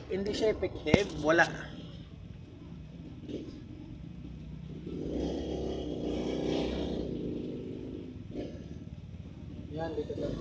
hindi siya effective, wala. Yan, dito lang.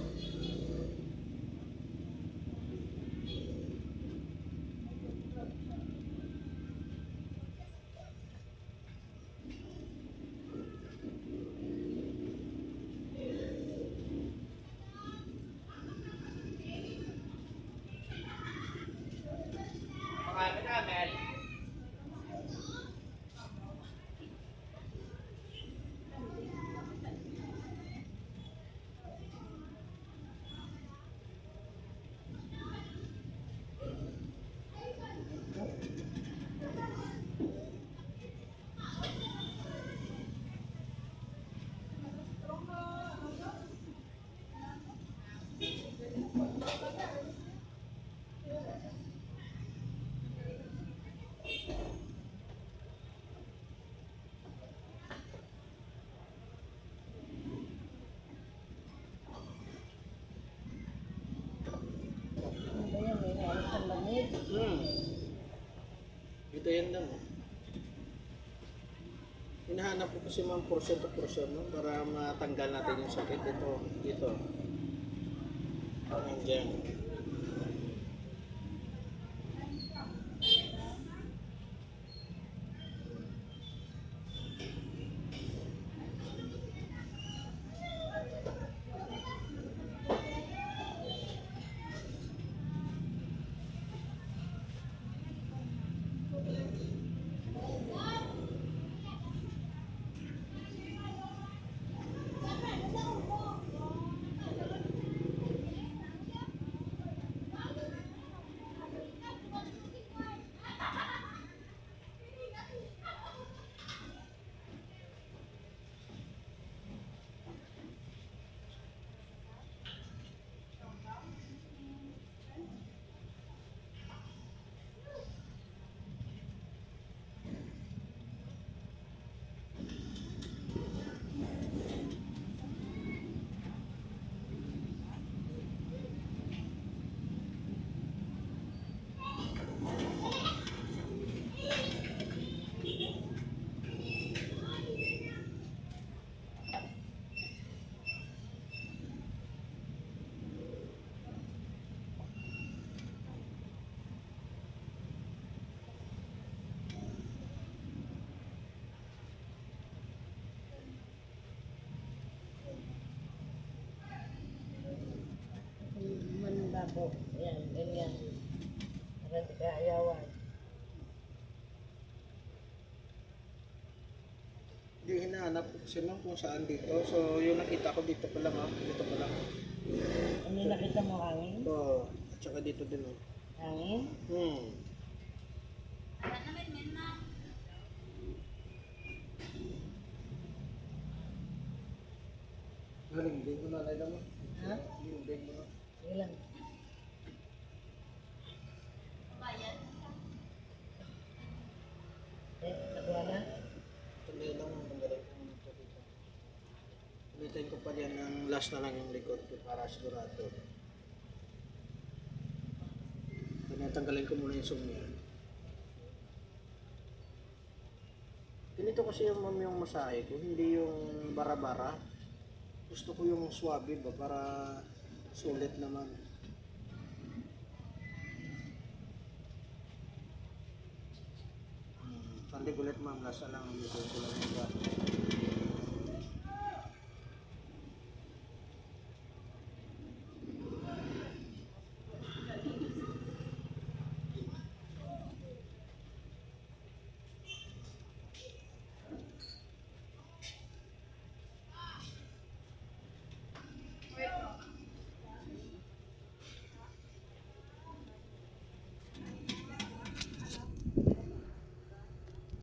Ito yan lang. Hinahanap ko kasi mga portion to portion, no? Para matanggal natin yung sakit. Ito, dito. Diyan. Manlabo. Yan, ganyan. Para di ka ayawan. Hindi hinahanap ko kasi lang kung saan dito. So, yung nakita ko dito pa lang, ha? Dito pa lang. Ano nakita mo, hangin? Ito, at saka dito din, oh. Hangin? Hindi ko na nalala mo. Ha? Hindi mo na. Ilan? Nagawa na? Tuloy lang ang tanggalin ko dito dito. Ulitin ko pa yan ng last na lang yung likod ko para sigurado. Tanggalin ko muna yung sumya. Ganito kasi yung yung masahe ko, hindi yung bara-bara. Gusto ko yung swabe ba para sulit naman. Sandi ulit ma'am, lasa lang dito ko lang yung